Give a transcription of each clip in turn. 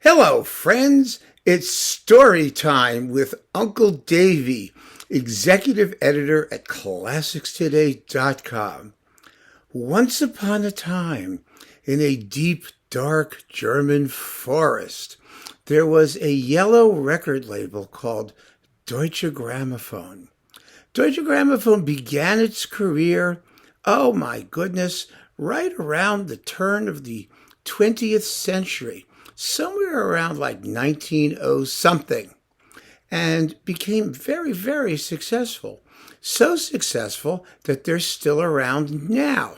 Hello, friends. It's story time with Uncle Davy, executive editor at ClassicsToday.com. Once upon a time, in a deep, dark German forest, there was a yellow record label called Deutsche Grammophon. Deutsche Grammophon began its career, oh my goodness, right around the turn of the 20th century. Somewhere around like 1900 something, and became very, very successful. So successful that they're still around now.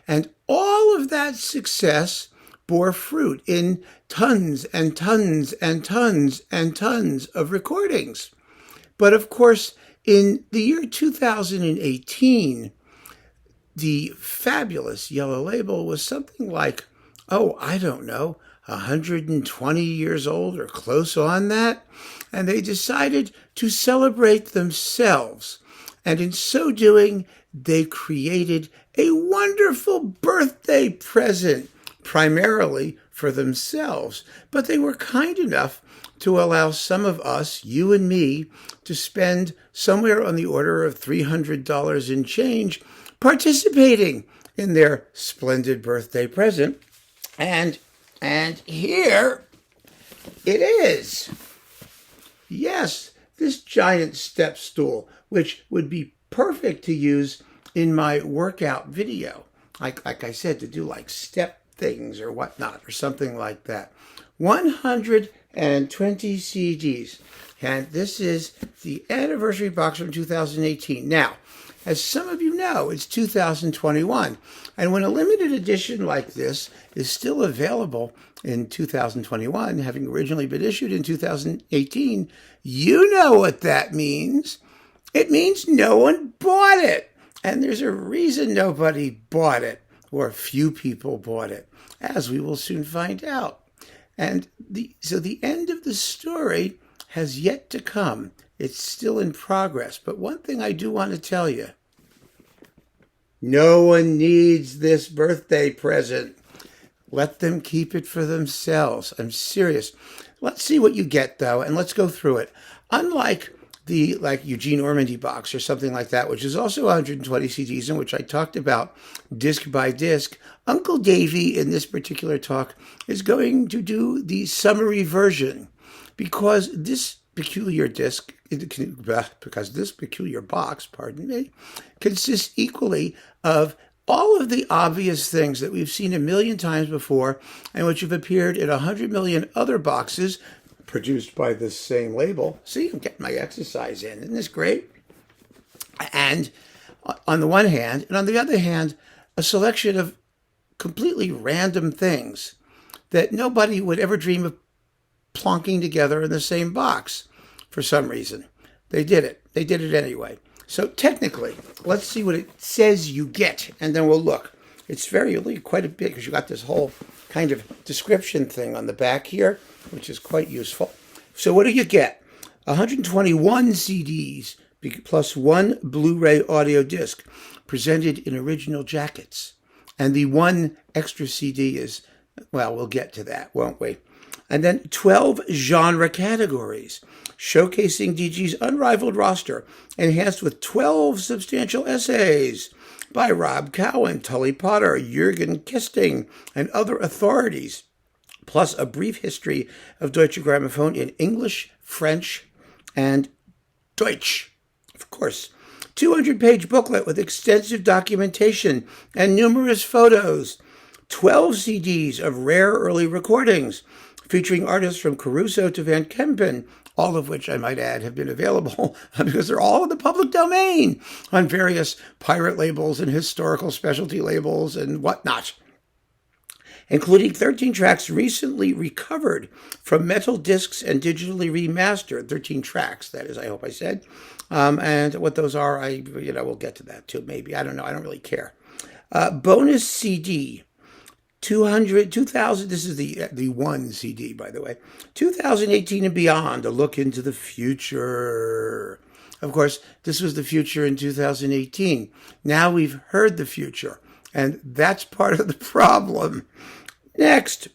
And all of that success bore fruit in tons and tons and tons and tons of recordings. But of course, in the year 2018, the fabulous yellow label was something like, I don't know, 120 years old or close on that, and they decided to celebrate themselves. And in so doing, they created a wonderful birthday present, primarily for themselves. But they were kind enough to allow some of us, you and me, to spend somewhere on the order of $300 in change participating in their splendid birthday present. And here it is. Yes, this giant step stool, which would be perfect to use in my workout video. Like I said, to do like step things or whatnot or something like that. 120 CDs. And this is the anniversary box from 2018. Now, as some of you know, it's 2021. And when a limited edition like this is still available in 2021, having originally been issued in 2018, you know what that means. It means no one bought it. And there's a reason nobody bought it, or few people bought it, as we will soon find out. And so the end of the story has yet to come. It's still in progress. But one thing I do want to tell you, no one needs this birthday present. Let them keep it for themselves. I'm serious. Let's see what you get, though, and let's go through it. Unlike the Eugene Ormandy box or something like that, which is also 120 CDs, in which I talked about disc by disc, Uncle Davy in this particular talk is going to do the summary version, because this peculiar box, consists equally of all of the obvious things that we've seen a million times before and which have appeared in 100 million other boxes produced by this same label. See, I'm getting my exercise in. Isn't this great? And on the one hand, and on the other hand, a selection of completely random things that nobody would ever dream of plonking together in the same box for some reason. They did it. They did it anyway. So technically, let's see what it says you get, and then we'll look. It's quite a bit, because you got this whole kind of description thing on the back here, which is quite useful. So what do you get? 121 CDs plus one Blu-ray audio disc presented in original jackets. And the one extra CD is, well, we'll get to that, won't we? And then 12 genre categories, showcasing DG's unrivaled roster, enhanced with 12 substantial essays by Rob Cowan, Tully Potter, Jürgen Kisting, and other authorities, plus a brief history of Deutsche Grammophon in English, French, and Deutsch, of course. 200-page booklet with extensive documentation and numerous photos. 12 CDs of rare early recordings, featuring artists from Caruso to Van Kempen, all of which, I might add, have been available because they're all in the public domain on various pirate labels and historical specialty labels and whatnot, including 13 tracks recently recovered from metal discs and digitally remastered. 13 tracks, that is, I hope I said. And what those are, we'll get to that too, maybe. I don't know. I don't really care. Bonus CD. 2000, this is the one CD, by the way, 2018 and beyond, a look into the future. Of course, this was the future in 2018. Now we've heard the future, and that's part of the problem. Next,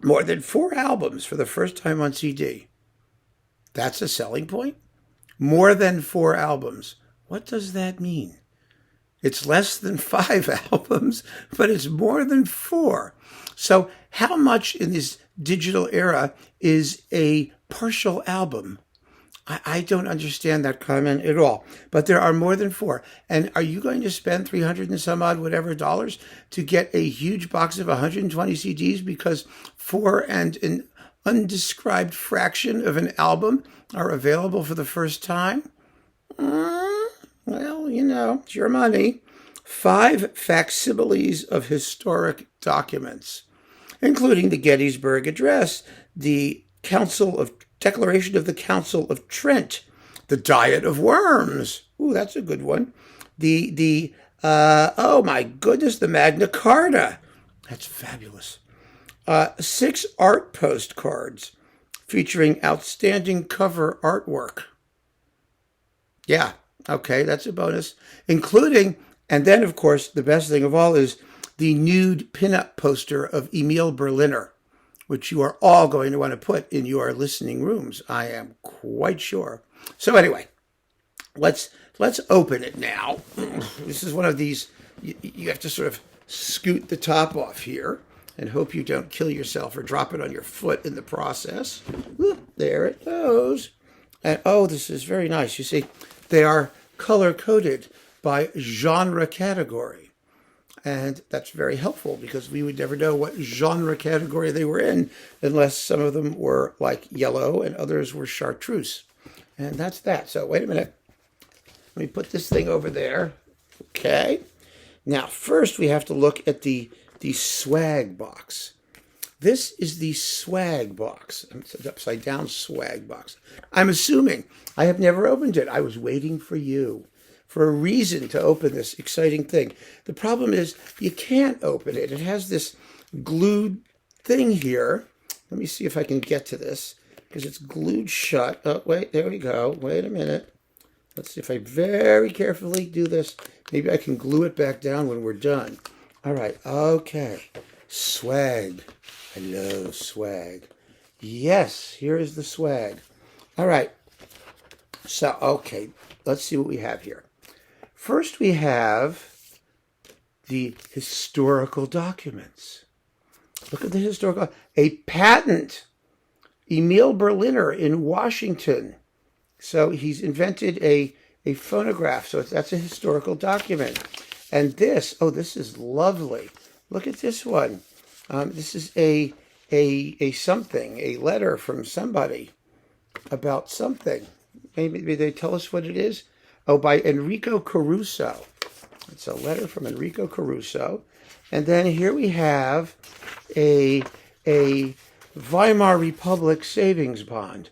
More than 4 albums for the first time on CD. That's a selling point? More than 4 albums. What does that mean? It's less than 5 albums, but it's more than 4. So how much in this digital era is a partial album? I don't understand that comment at all. But there are more than 4. And are you going to spend 300 and some odd whatever dollars to get a huge box of 120 CDs because 4 and an undescribed fraction of an album are available for the first time? Well, it's your money. 5 facsimiles of historic documents, including the Gettysburg Address, the Declaration of the Council of Trent, the Diet of Worms. Ooh, that's a good one. Oh my goodness, the Magna Carta. That's fabulous. 6 art postcards featuring outstanding cover artwork. Yeah, okay, that's a bonus. Including, and then of course, the best thing of all is the nude pinup poster of Emil Berliner, which you are all going to want to put in your listening rooms, I am quite sure. So anyway, let's open it now. This is one of these, you have to sort of scoot the top off here and hope you don't kill yourself or drop it on your foot in the process. There it goes. And oh, this is very nice. You see, they are color-coded by genre category. And that's very helpful because we would never know what genre category they were in unless some of them were like yellow and others were chartreuse. And that's that. So wait a minute. Let me put this thing over there. Okay. Now, first we have to look at the swag box. This is the swag box. It's an upside down swag box. I'm assuming. I have never opened it. I was waiting for you, for a reason to open this exciting thing. The problem is you can't open it. It has this glued thing here. Let me see if I can get to this because it's glued shut. Oh, wait, there we go. Wait a minute. Let's see if I very carefully do this. Maybe I can glue it back down when we're done. All right, okay. Swag. I love swag. Yes, here is the swag. All right. So, okay, let's see what we have here. First, we have the historical documents. Look at the historical. A patent. Emil Berliner in Washington. So he's invented a phonograph. So that's a historical document. And this, oh, this is lovely. Look at this one. This is a something, a letter from somebody about something. Maybe they tell us what it is. Oh, by Enrico Caruso. It's a letter from Enrico Caruso. And then here we have a Weimar Republic savings bond.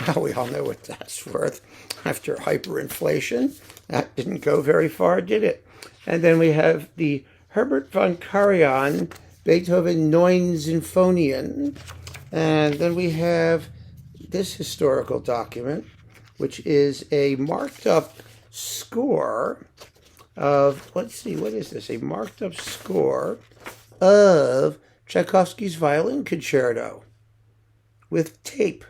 Now we all know what that's worth after hyperinflation. That didn't go very far, did it? And then we have the Herbert von Karajan Beethoven 9 Sinfonien. And then we have this historical document, which is a marked up score of, let's see, what is this? A marked up score of Tchaikovsky's Violin Concerto with tape.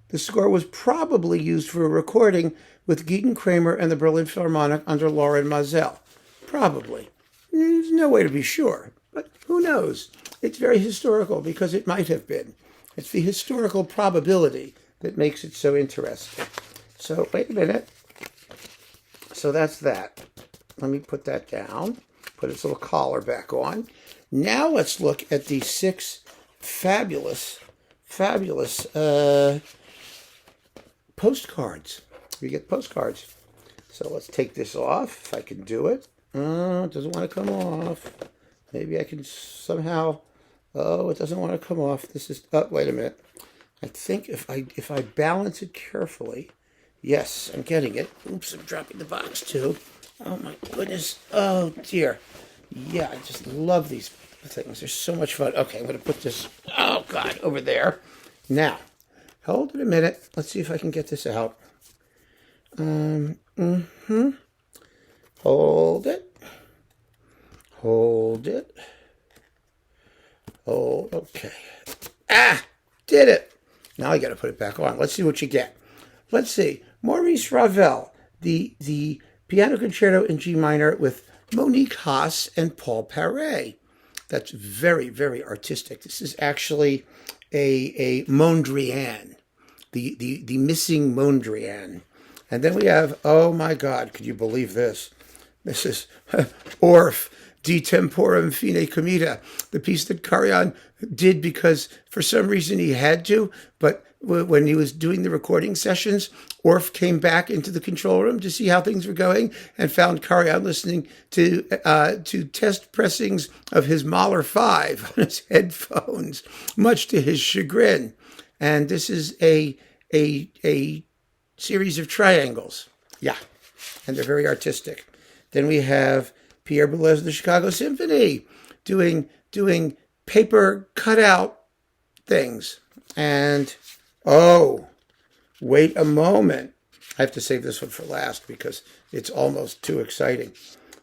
The score was probably used for a recording with Gideon Kramer and the Berlin Philharmonic under Lorin Maazel. Probably. There's no way to be sure, but who knows? It's very historical because it might have been. It's the historical probability that makes it so interesting. So, wait a minute. So that's that. Let me put that down. Put its little collar back on. Now let's look at the 6 fabulous postcards. We get postcards. So let's take this off, if I can do it. It doesn't want to come off. Maybe I can somehow... Oh, it doesn't want to come off. This is... Oh, wait a minute. I think if I balance it carefully... Yes, I'm getting it. Oops, I'm dropping the box too. Oh my goodness. Oh dear. Yeah, I just love these things. They're so much fun. Okay, I'm going to put this, oh God, over there. Now, hold it a minute. Let's see if I can get this out. Hold it. Hold it. Oh, okay. Ah, did it. Now I got to put it back on. Let's see what you get. Let's see. Maurice Ravel, the piano concerto in G minor with Monique Haas and Paul Paré. That's very, very artistic. This is actually a Mondrian, the missing Mondrian. And then we have, oh my God, could you believe this? This is Orff, De Temporum Fine Comita, the piece that Karajan did because for some reason he had to, but when he was doing the recording sessions, Orff came back into the control room to see how things were going and found Karajan listening to test pressings of his Mahler 5 on his headphones, much to his chagrin. And this is a series of triangles. Yeah, and they're very artistic. Then we have Pierre Boulez, the Chicago Symphony, doing paper cutout things. And, oh, wait a moment. I have to save this one for last because it's almost too exciting.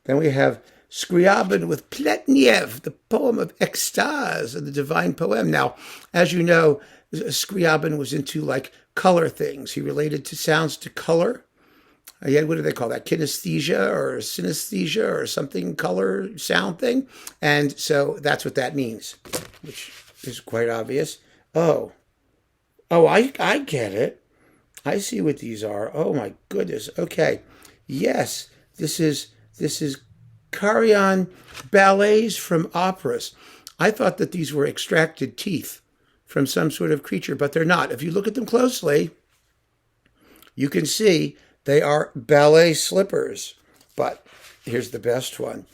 Then we have Scriabin with Pletniev, the poem of Extase and the Divine Poem. Now, as you know, Scriabin was into like color things. He related to sounds to color. Yeah, what do they call that? Kinesthesia or synesthesia or something, color sound thing. And so that's what that means, which is quite obvious. Oh, I get it. I see what these are. Oh my goodness. Okay. Yes, this is Karajan ballets from operas. I thought that these were extracted teeth from some sort of creature, but they're not. If you look at them closely, you can see they are ballet slippers. But here's the best one.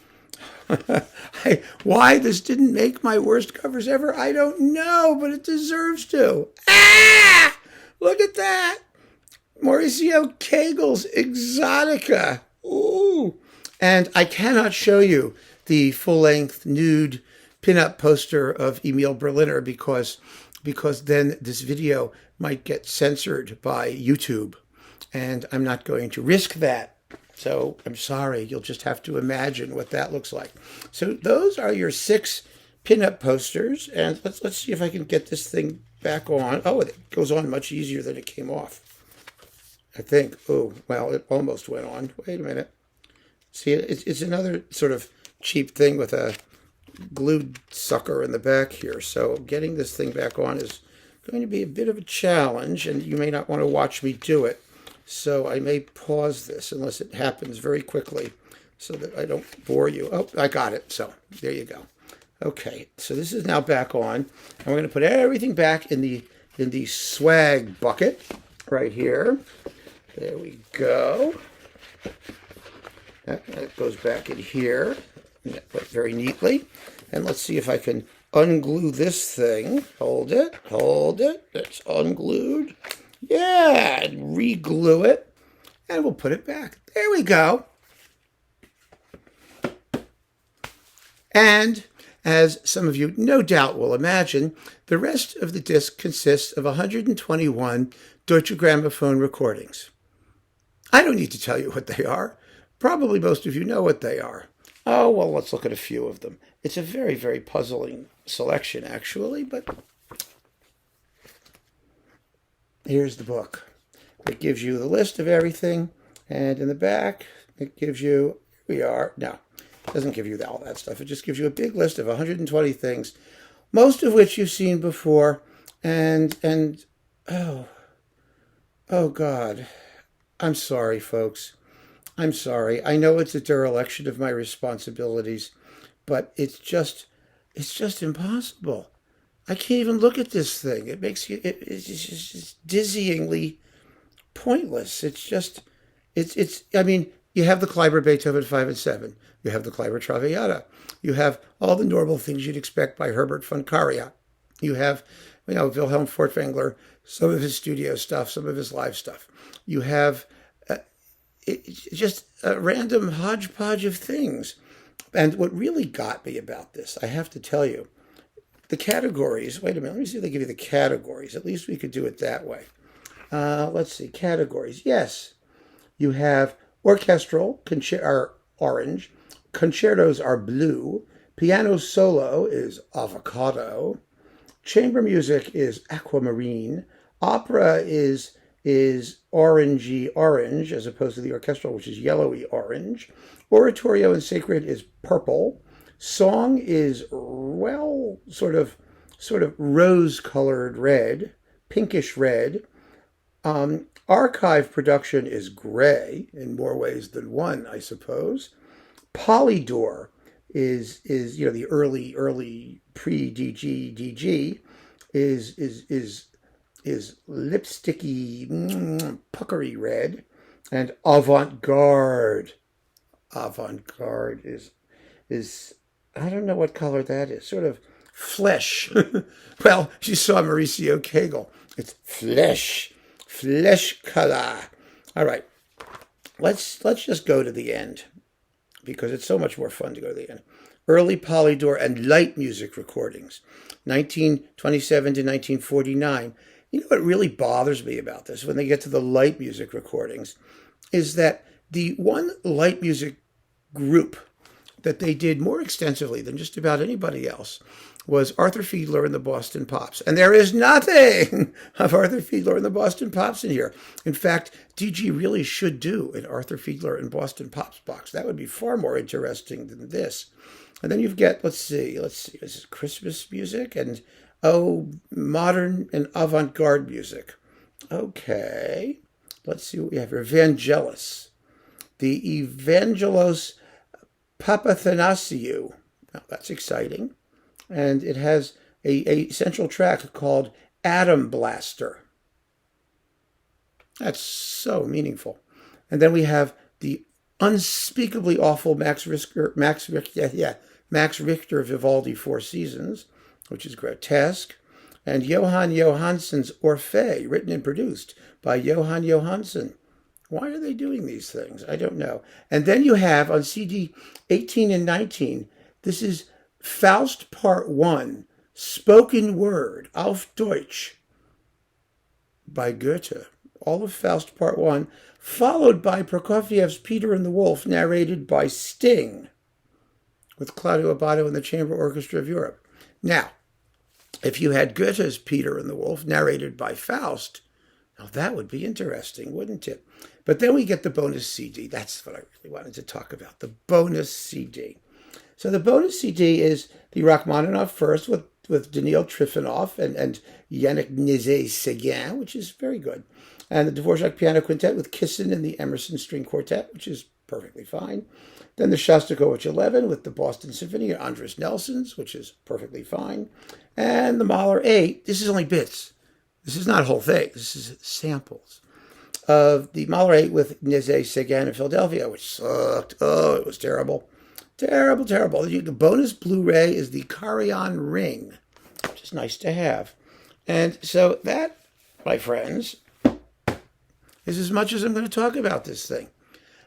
Why this didn't make my worst covers ever, I don't know, but it deserves to. Ah! Look at that. Mauricio Kegel's Exotica. Ooh. And I cannot show you the full-length nude pinup poster of Emil Berliner because then this video might get censored by YouTube. And I'm not going to risk that. So I'm sorry, you'll just have to imagine what that looks like. So those are your 6 pinup posters. And let's see if I can get this thing back on. Oh, it goes on much easier than it came off, I think. Oh, well, it almost went on. Wait a minute. See, it's another sort of cheap thing with a glued sucker in the back here. So getting this thing back on is going to be a bit of a challenge, and you may not want to watch me do it. So I may pause this unless it happens very quickly so that I don't bore you. Oh, I got it. So there you go. Okay, so this is now back on. And we're going to put everything back in the swag bucket right here. There we go. That goes back in here very neatly. And let's see if I can unglue this thing. Hold it. It's unglued. Yeah, and re-glue it, and we'll put it back. There we go. And as some of you no doubt will imagine, the rest of the disc consists of 121 Deutsche Grammophon recordings. I don't need to tell you what they are. Probably most of you know what they are. Oh, well, let's look at a few of them. It's a very, very puzzling selection, actually, but here's the book. It gives you the list of everything, and in the back, it gives you, here we are. No, it doesn't give you all that stuff. It just gives you a big list of 120 things, most of which you've seen before, and oh God, I'm sorry, folks. I'm sorry. I know it's a dereliction of my responsibilities, but it's just impossible. I can't even look at this thing. It makes you, it's just dizzyingly pointless. I mean, you have the Kleiber Beethoven 5 and 7. You have the Kleiber Traviata. You have all the normal things you'd expect by Herbert von Karajan. You have, Wilhelm Furtwängler, some of his studio stuff, some of his live stuff. You have just a random hodgepodge of things. And what really got me about this, I have to tell you, the categories. Wait a minute. Let me see if they give you the categories. At least we could do it that way. Let's see. Categories. Yes. You have orchestral are orange. Concertos are blue. Piano solo is avocado. Chamber music is aquamarine. Opera is orangey orange as opposed to the orchestral, which is yellowy orange. Oratorio and sacred is purple. Song is, well, sort of rose-colored red, pinkish red. Archive production is gray in more ways than one, I suppose. Polydor is the early pre-DG is lipsticky, puckery red, and avant-garde. Avant-garde is I don't know what color that is. Sort of flesh. Well, you saw Mauricio Kegel. It's flesh color. All right, let's just go to the end because it's so much more fun to go to the end. Early Polydor and light music recordings, 1927 to 1949. You know what really bothers me about this when they get to the light music recordings is that the one light music group that they did more extensively than just about anybody else was Arthur Fiedler and the Boston Pops. And there is nothing of Arthur Fiedler and the Boston Pops in here. In fact, DG really should do an Arthur Fiedler and Boston Pops box. That would be far more interesting than this. And then you've got, let's see, this is Christmas music and, modern and avant-garde music. Okay, let's see what we have here. Vangelis. The Evangelos Papathanasiou. Now, that's exciting. And it has a central track called Atom Blaster. That's so meaningful. And then we have the unspeakably awful Max Richter Vivaldi Four Seasons, which is grotesque, and Johan Johansson's Orphée, written and produced by Johan Johansson. Why are they doing these things? I don't know. And then you have on CD 18 and 19, this is Faust Part 1, spoken word, auf Deutsch, by Goethe. All of Faust Part 1, followed by Prokofiev's Peter and the Wolf, narrated by Sting, with Claudio Abbado and the Chamber Orchestra of Europe. Now, if you had Goethe's Peter and the Wolf, narrated by Faust, now that would be interesting, wouldn't it? But then we get the bonus CD. That's what I really wanted to talk about, the bonus CD. So the bonus CD is the Rachmaninoff first with Daniil Trifonov and Yannick Nézet-Séguin, which is very good. And the Dvorak Piano Quintet with Kissin and the Emerson String Quartet, which is perfectly fine. Then the Shostakovich 11 with the Boston Symphony and Andres Nelson's, which is perfectly fine. And the Mahler 8, this is only bits. This is not a whole thing. This is samples of the Mahler 8 with Nézet-Séguin in Philadelphia, which sucked. Oh, it was terrible. Terrible, terrible. The bonus Blu-ray is the Carillon Ring, which is nice to have. And so that, my friends, is as much as I'm going to talk about this thing,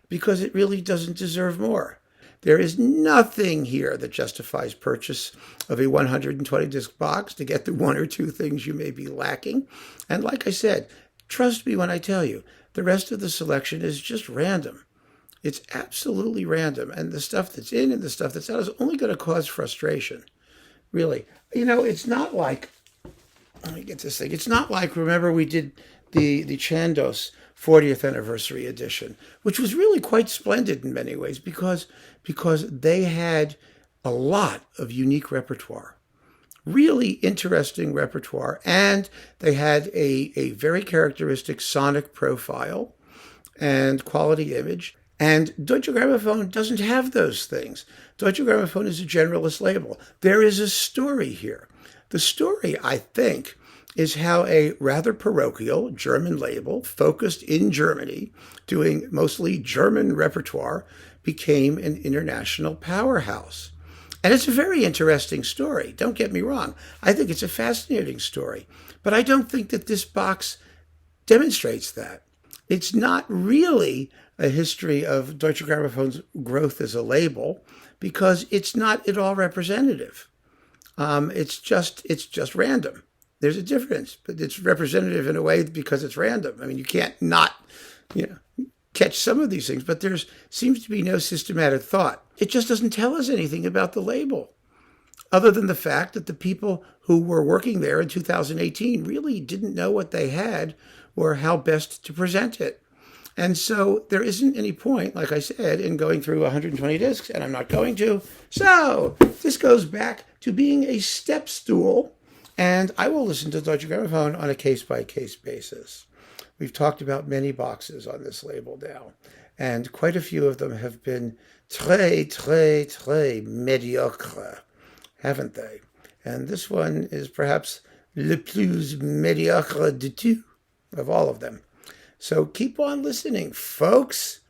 because it really doesn't deserve more. There is nothing here that justifies purchase of a 120-disc box to get the one or two things you may be lacking. And like I said, trust me when I tell you, the rest of the selection is just random. It's absolutely random. And the stuff that's in and the stuff that's out is only going to cause frustration. Really. It's not like, let me get this thing. It's not like, remember we did the Chandos 40th anniversary edition, which was really quite splendid in many ways because they had a lot of unique repertoire, really interesting repertoire, and they had a very characteristic sonic profile and quality image. And Deutsche Grammophon doesn't have those things. Deutsche Grammophon is a generalist label. There is a story here. The story, I think, is how a rather parochial German label focused in Germany, doing mostly German repertoire, became an international powerhouse. And it's a very interesting story. Don't get me wrong. I think it's a fascinating story. But I don't think that this box demonstrates that. It's not really a history of Deutsche Grammophon's growth as a label because it's not at all representative. It's just random. There's a difference, but it's representative in a way because it's random. I mean, you can't not, catch some of these things, but there seems to be no systematic thought. It just doesn't tell us anything about the label. other than the fact that the people who were working there in 2018 really didn't know what they had or how best to present it. And so there isn't any point, like I said, in going through 120 discs, and I'm not going to. So this goes back to being a step stool, and I will listen to Deutsche Grammophon on a case-by-case basis. We've talked about many boxes on this label now, and quite a few of them have been très, très, très médiocre, haven't they? And this one is perhaps le plus médiocre de tout of all of them. So keep on listening, folks.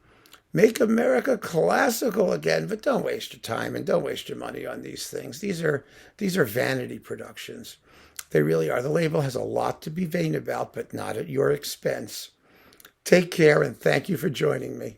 Make America classical again, but don't waste your time and don't waste your money on these things. These are vanity productions. They really are. The label has a lot to be vain about, but not at your expense. Take care, and thank you for joining me.